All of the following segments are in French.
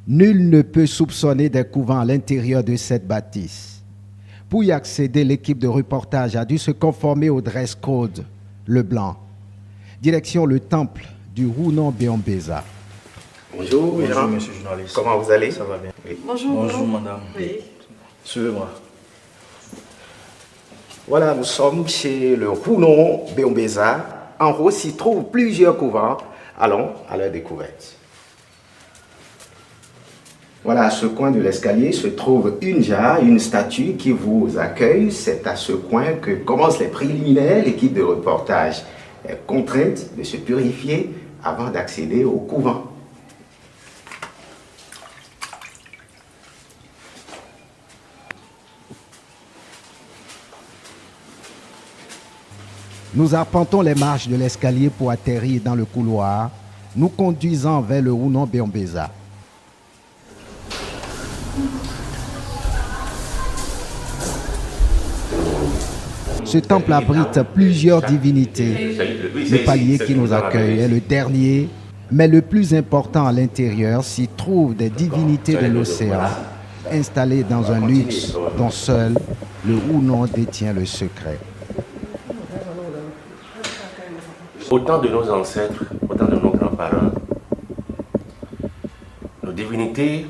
Nul ne peut soupçonner des couvents à l'intérieur de cette bâtisse. Pour y accéder, l'équipe de reportage a dû se conformer au dress code, le blanc. Direction le temple du Rounon Béombéza. Bonjour, bonjour monsieur le journaliste. Comment vous allez? Ça va bien. Oui. Bonjour madame. Oui. Suivez-moi. Voilà, nous sommes chez le Rounon Béombéza. En haut s'y trouvent plusieurs couvents. Allons à leur découverte. Voilà, à ce coin de l'escalier se trouve une jarre, une statue qui vous accueille. C'est à ce coin que commencent les préliminaires. L'équipe de reportage est contrainte de se purifier avant d'accéder au couvent. Nous arpentons les marches de l'escalier pour atterrir dans le couloir, nous conduisant vers le Rounon Béombéza. Ce temple abrite plusieurs divinités. Le palier qui nous accueille est le dernier, mais le plus important à l'intérieur s'y trouvent des divinités de l'océan, installées dans un luxe dont seul le Rounon détient le secret. Autant de nos ancêtres, autant de nos grands-parents, nos divinités,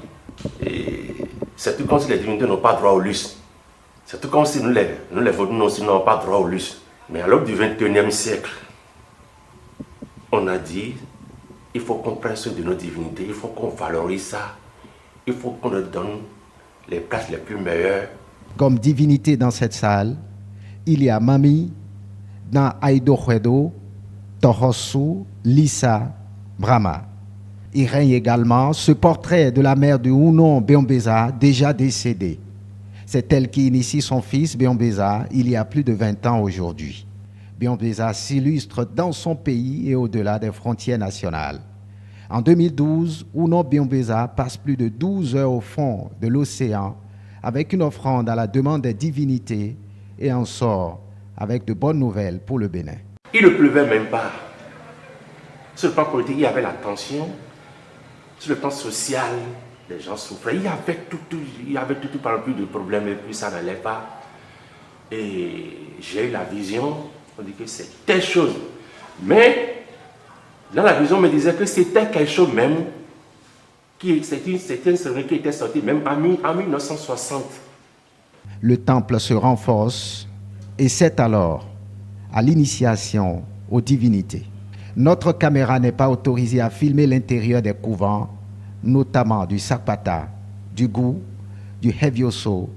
c'est tout comme si les divinités n'ont pas droit au luxe. C'est tout comme si nous les vaudous aussi n'avons pas droit au luxe. Mais à l'aube du XXIe siècle, on a dit, il faut qu'on prenne soin de nos divinités, il faut qu'on valorise ça, il faut qu'on leur donne les places les plus meilleures. Comme divinité dans cette salle, il y a Mami, dans Aïdo-Hwedo, Tohosu, Lisa, Brahma. Il règne également ce portrait de la mère du Rounon Béombéza, déjà décédée. C'est elle qui initie son fils Béombéza il y a plus de 20 ans aujourd'hui. Béombéza s'illustre dans son pays et au-delà des frontières nationales. En 2012, Rounon Béombéza passe plus de 12 heures au fond de l'océan avec une offrande à la demande des divinités et en sort avec de bonnes nouvelles pour le Bénin. Il ne pleuvait même pas. Sur le plan politique, il y avait la tension. Sur le plan social, les gens souffraient. Il y avait tout par plus de problèmes et puis ça n'allait pas. Et j'ai eu la vision, on dit que c'est telle chose. Mais dans la vision, on me disait que c'était quelque chose même, c'était une série qui était sortie même en 1960. Le temple se renforce et c'est alors à l'initiation aux divinités. Notre caméra n'est pas autorisée à filmer l'intérieur des couvents, notamment du Sakpata, du Gou, du Hevioso,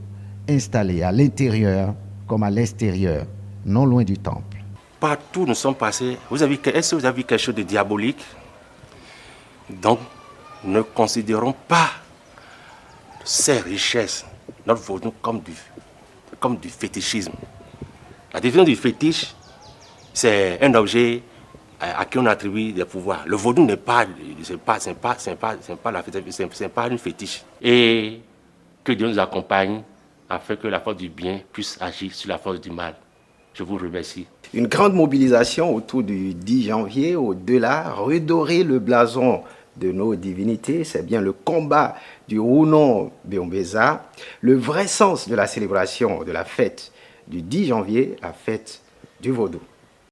installés à l'intérieur comme à l'extérieur, non loin du temple. Partout nous sommes passés. Est-ce que vous avez vu quelque chose de diabolique? Donc, ne considérons pas ces richesses, notre vaudou, comme du fétichisme. La définition du fétiche, c'est un objet à qui on attribue des pouvoirs. Le vaudou n'est pas, c'est pas une fétiche. Et que Dieu nous accompagne afin que la force du bien puisse agir sur la force du mal. Je vous remercie. Une grande mobilisation autour du 10 janvier, au-delà, redorer le blason de nos divinités, c'est bien le combat du Rounon Béombéza, le vrai sens de la célébration de la fête du 10 janvier, la fête du vaudou.